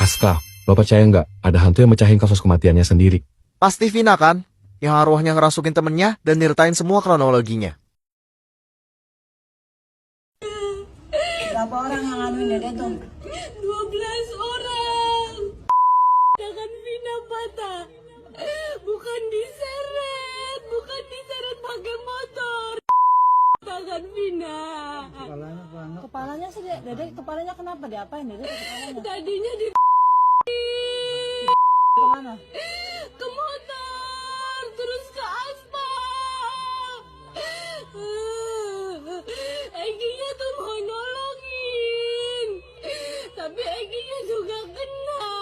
Aska, lo percaya nggak ada hantu yang mecahin kasus kematiannya sendiri? Pasti Vina kan? Yang arwahnya ngerasukin temennya dan nyeritain semua kronologinya. Berapa orang yang nganuin Dede tuh? 12 orang. Tangan Vina patah. Bukan diseret pakai motor. Tangan Vina. Kepalanya sih Dede, kepalanya kenapa? Diapain Dede kepalanya? Tadinya di Kemana? ke motor, terus ke aspal. Eginya tuh mau nolongin, tapi Eginya juga kena.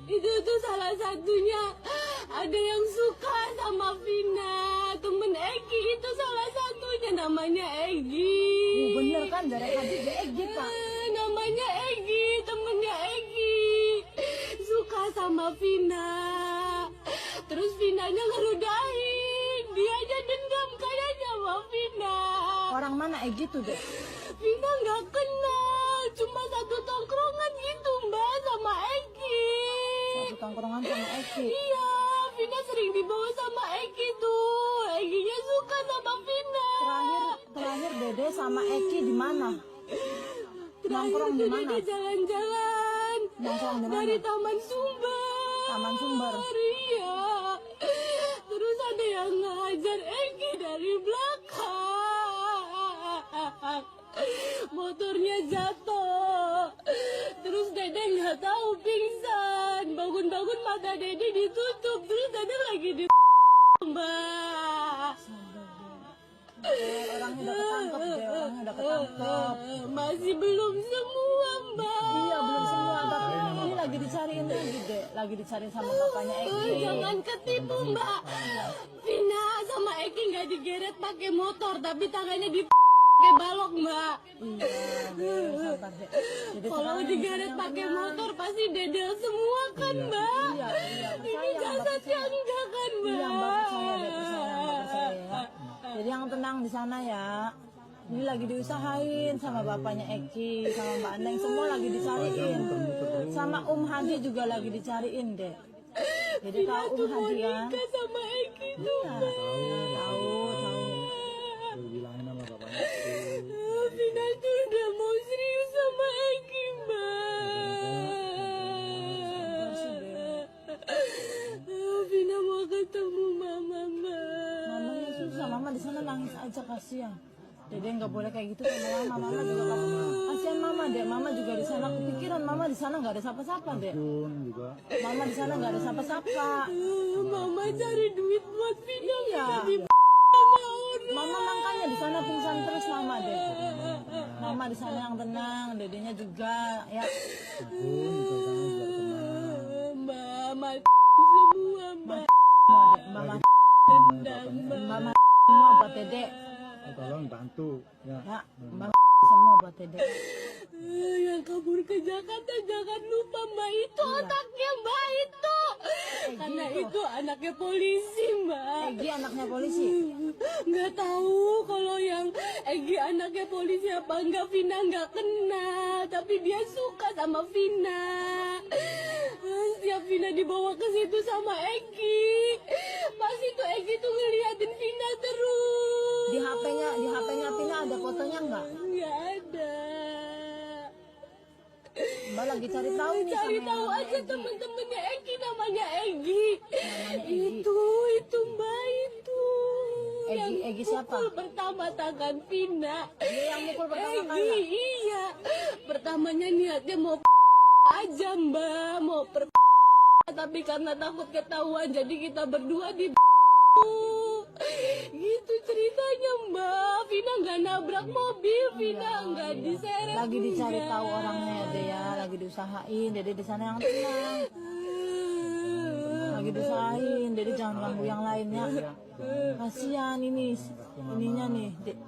Itu tuh salah satunya ada yang suka sama Vina. Temen Egi itu salah satunya namanya Egi. Bener kan dari tadi dia Egi Pak. Namanya Egi, temennya Egi. Suka sama Vina. Terus Vinanya ngerudahin. Dia aja dendam kayaknya sama Vina. Orang mana Egi tuh deh? Vina nggak kenal, cuma satu tongkrongan gitu Mbak sama Egi. Satu tongkrongan sama Egi. Iya, Vina sering dibawa sama Egi tuh. Eginya suka sama Vina. Terakhir Dede sama Egi di mana? Nongkrong di mana? Dia jalan-jalan. Nongkrong di mana? Dari Taman Sumber. Taman Sumber. Iya. Terus ada yang ngajar Egi dari belakang. Motornya jatuh. Terus Dede nggak tahu pingsan. Bangun-bangun mata Dede ditutup. Terus Dede lagi di Mbak. Orangnya udah ketangkep deh, orangnya udah ketangkep. Masih belum semua Mbak. Iya belum semua, tapi ini lagi dicariin lagi deh, lagi dicariin sama bapaknya Egi. Jangan ketipu Mbak. Vina sama Eki nggak digeret pakai motor, tapi tangannya pakai balok Mbak. Iya, sabar deh. Jadi Kalau sekarang digeret yang pakai tenang. motor pasti dedel semua kan Mbak. Iya, Ini jasadnya enggak kan Mbak. Iya Mbak percaya deh, percaya ya. Jadi yang tenang di sana ya. Ini lagi diusahain sama bapaknya Eki, sama Mbak Andeng, semua lagi dicariin. Sama Hadi juga lagi dicariin deh. Jadi tahu Hadi kan? Nikah sama Eki tuh Iya, Mbak. tahu. Vina tuh udah mau serius sama Eki Mbak. Vina mau ketemu mama Mbak. Mamanya susah, mama di sana nangis aja kasihan. Dede nggak boleh kayak gitu sama mama juga kamu. Kasihan mama deh, mama juga di sana kepikiran mama di sana nggak ada siapa-siapa deh. Mama di sana nggak ada siapa-siapa. Mama cari duit buat Vina. Iya. Sama orang. Mama makanya di sana pingsan terus mama deh. Mama di sana yang tenang, dedenya juga ya. Mbak, semua Mbak. Mama Dendam Mbak. mama semua buat dede. Tolong bantu ya. Ya, mama semua buat dede. Yang kabur ke Jakarta jangan lupa Mbak itu otaknya Mbak itu. Karena itu anaknya polisi Mbak. Egi anaknya polisi. Nggak tahu kalau yang Egi anaknya polisi apa enggak. Vina nggak kenal, tapi dia suka sama Vina. Setiap Vina dibawa ke situ sama Egi, pasti tuh Egi tuh ngeliatin Vina terus. Di HP-nya Vina ada fotonya nggak? Nggak ada. Mbak lagi cari tahu nih Cari sama tahu yang aja Egi. temen-temennya Egi, namanya Egi. Egi. Itu Mbak itu. Egi siapa? Pukul pertama tangan Vina. Dia yang mukul pertama Egi, kali. iya. Pertamanya niatnya mau aja Mbak, mau tapi karena takut ketahuan jadi kita berdua di gitu ceritanya Mbak. Vina nggak nabrak mobil, Vina nggak diseret. Lagi dicari enggak. tahu orangnya ya deh ya, lagi diusahain. Dede di sana yang tenang. Lagi diusahain, Dede jangan ganggu yang lainnya. Kasihan ininya nih, Dek.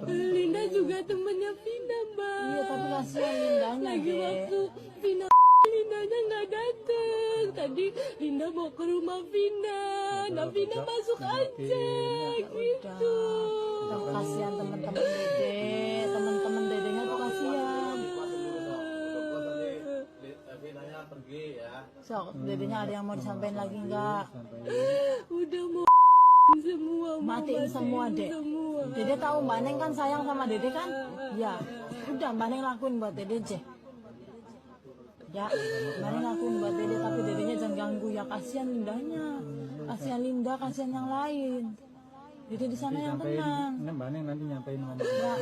Linda juga temennya Vina Mbak. Iya tapi kasihan Lindanya Lagi deh. waktu Vina Lindanya nggak dateng. Tadi Linda mau ke rumah Vina. Nah Vina masuk aja gitu. Kasihan teman-teman Dede, teman-teman Dedenya tuh kasihan. Sok, dedenya ada yang mau disampaikan lagi nggak? Udah mau semua, Matiin semua, Dek. Dede tahu Mbak Neng kan sayang sama Dede kan? Ya, udah Mbak Neng lakuin buat Dede aja. Ya, Mbak Neng lakuin buat Dede, tapi Dedenya jangan ganggu ya, kasihan Lindanya. Kasihan Linda, kasihan yang lain. Dede di sana yang tenang. Ini Mbak Neng nanti nyampein ngomong. Ya.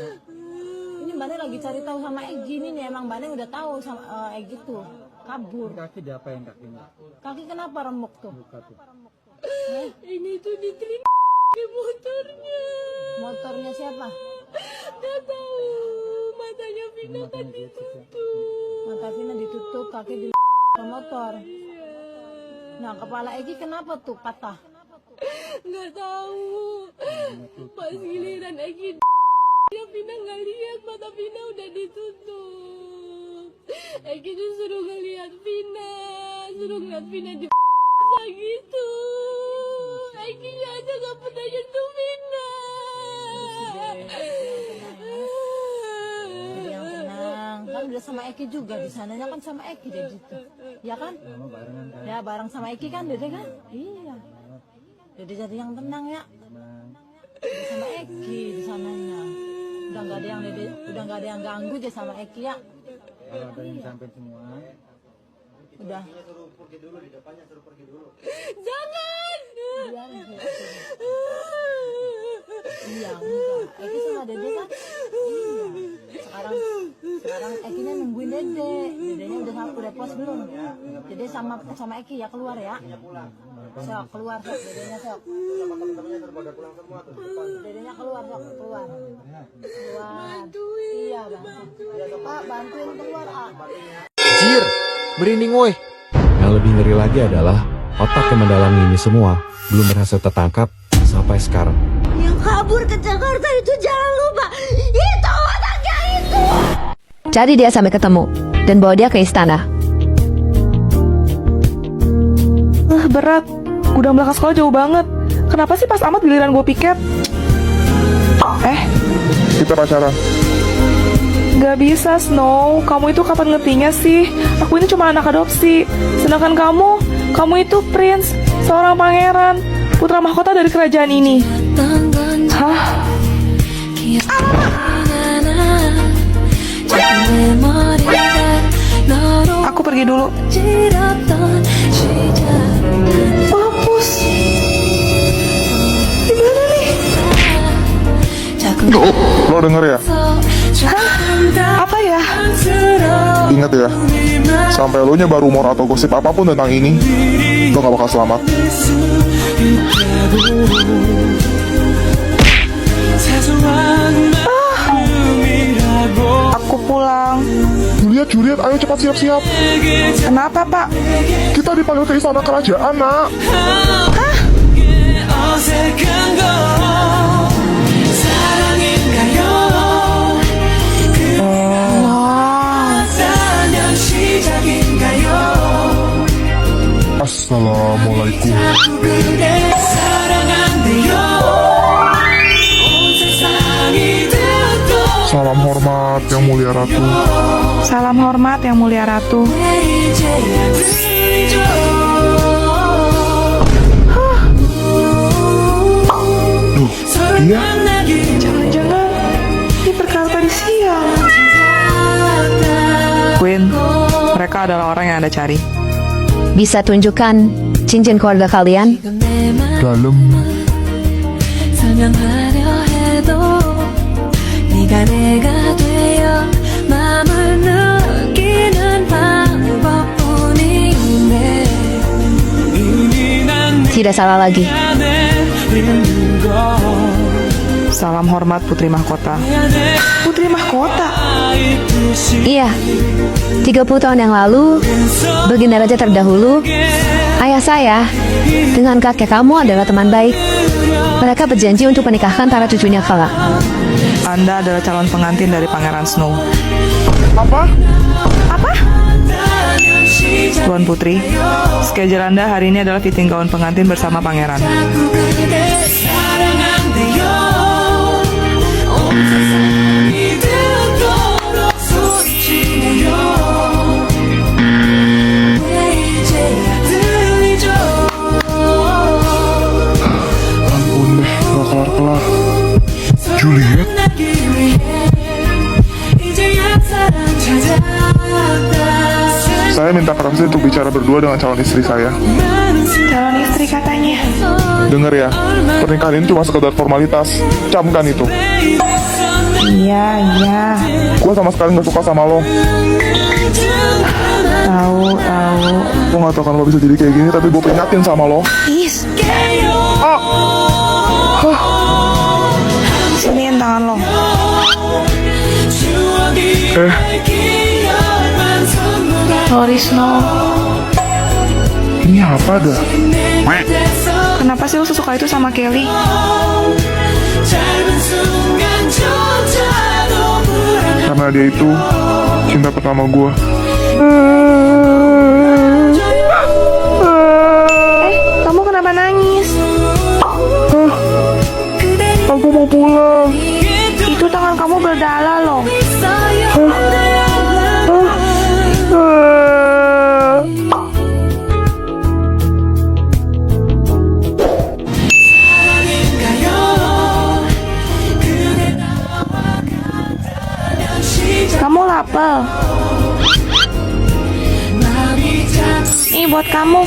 Ini Mbak Neng lagi cari tahu sama Egi nih emang Mbak Neng udah tahu sama Egi tuh kabur. Kaki diapain kakinya? Kaki kenapa remuk tuh? Buka tuh. Ini tuh diterima ke motornya. Motornya siapa? Gak tahu, matanya Vina kan ditutup. Mata Vina ditutup, kaki di ke motor. Nah, kepala Egi kenapa tuh patah? Gak tahu. Pas giliran Egi dia Vina nggak lihat, mata Vina udah ditutup. Egi disuruh ngeliat Vina, suruh ngeliat Vina di gitu. Egi aja gak pernah nyentuh Vina. Jadi yang tenang, kan udah sama Eki juga di sananya kan sama Eki deh gitu, ya kan? Sama barengan kan. Ya bareng sama Eki kan, Dede kan? Iya. Jadi yang tenang ya. Udah sama Eki di sananya. Udah nggak ada yang Dede, udah nggak ada yang ganggu aja sama Eki ya. Kalau ada yang sampein semua. Udah. Jangan. Biar iya enggak. Eki sama Dede kan? Iya. Sekarang Ekinya nungguin Dede. Dedenya udah puas belum? Dede sama Eki ya keluar ya. Sok keluar sok dedenya sok. Dedenya keluar sok keluar. Keluar. Iya bantu. Pak bantuin keluar Jir, merinding woi. Yang lebih ngeri lagi adalah otak yang mendalangi ini semua belum berhasil tertangkap sampai sekarang. Yang kabur ke Jakarta itu jangan lupa, itu anaknya itu. Cari dia sampai ketemu dan bawa dia ke istana. Berat. Gudang belakang sekolah jauh banget. Kenapa sih pas amat giliran gue piket? Kita pacaran. Gak bisa, Snow. Kamu itu kapan ngertinya sih? Aku ini cuma anak adopsi. Sedangkan kamu itu prince, seorang pangeran, putra mahkota dari kerajaan ini. Hah? Aku pergi dulu. Mampus. Gimana nih? Lo denger ya? Apa ya? Ingat ya, sampai lo nyebar rumor atau gosip apapun tentang ini, lo gak bakal selamat. Aku pulang. Juliet, ayo cepat siap-siap. Kenapa, Pak? Kita dipanggil ke istana kerajaan, nak. Assalamualaikum. Salam hormat yang mulia ratu. Salam hormat yang mulia ratu. Duh, iya. Jangan-jangan ini perkara tadi siang. Queen, mereka adalah orang yang Anda cari. Bisa tunjukkan cincin keluarga kalian? Dalam. Tidak salah lagi. Salam hormat Putri Mahkota. Putri Mahkota? Iya, 30 tahun yang lalu, Baginda Raja terdahulu, ayah saya, dengan kakek kamu adalah teman baik. Mereka berjanji untuk menikahkan para cucunya kelak. Anda adalah calon pengantin dari Pangeran Snow. Apa? Tuan Putri, schedule Anda hari ini adalah fitting gaun pengantin bersama Pangeran. Saya minta Ramzi untuk bicara berdua dengan calon istri saya. Calon istri katanya. Dengar ya, pernikahan ini cuma sekedar formalitas. Camkan itu. Iya, iya. Gue sama sekali gak suka sama lo. Tahu, tahu. Gue gak tau kan lo bisa jadi kayak gini, tapi gue peringatin sama lo. Is, Siniin tangan lo. Sorry, Snow. Ini apa dah? Kenapa sih lo sesuka itu sama Kelly? Karena dia itu cinta pertama gue. Kamu kenapa nangis? Aku mau pulang. Itu tangan kamu berdarah loh. Kamu lapar? Ini buat kamu.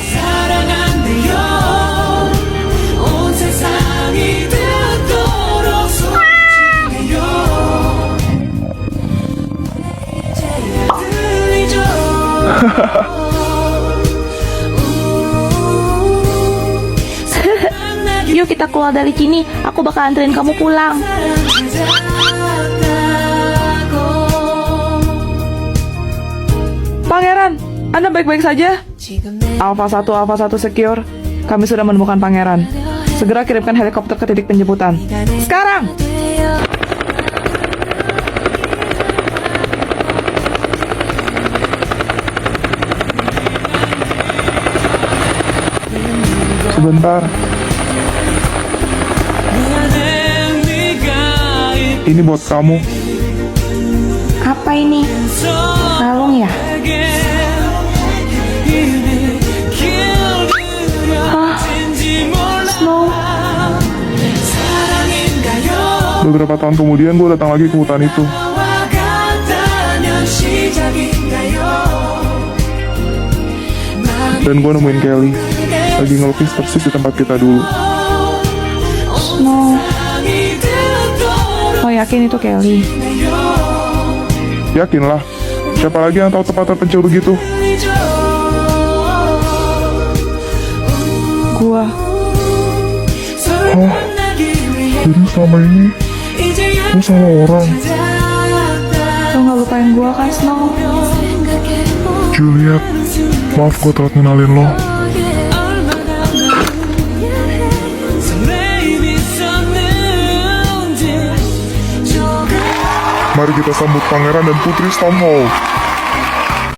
Yuk kita keluar dari sini. Aku bakal anterin kamu pulang. Pangeran, Anda baik-baik saja? Alpha 1 Secure, kami sudah menemukan Pangeran. Segera kirimkan helikopter ke titik penjemputan. Sekarang! Sebentar. Ini buat kamu. Apa ini? Kalung ya? Hah? Snow? Beberapa tahun kemudian gue datang lagi ke hutan itu. Dan gue nemuin Kelly lagi ngelukis persis di tempat kita dulu. Snow? Lo yakin itu Kelly? Yakinlah, siapa lagi yang tahu tempat terpencil begitu? Gua. Oh, jadi selama ini gue salah orang. Lo gak lupain gua kan, Snow? Juliet, maaf gue telat ngenalin lo. Mari kita sambut Pangeran dan Putri Stonehall.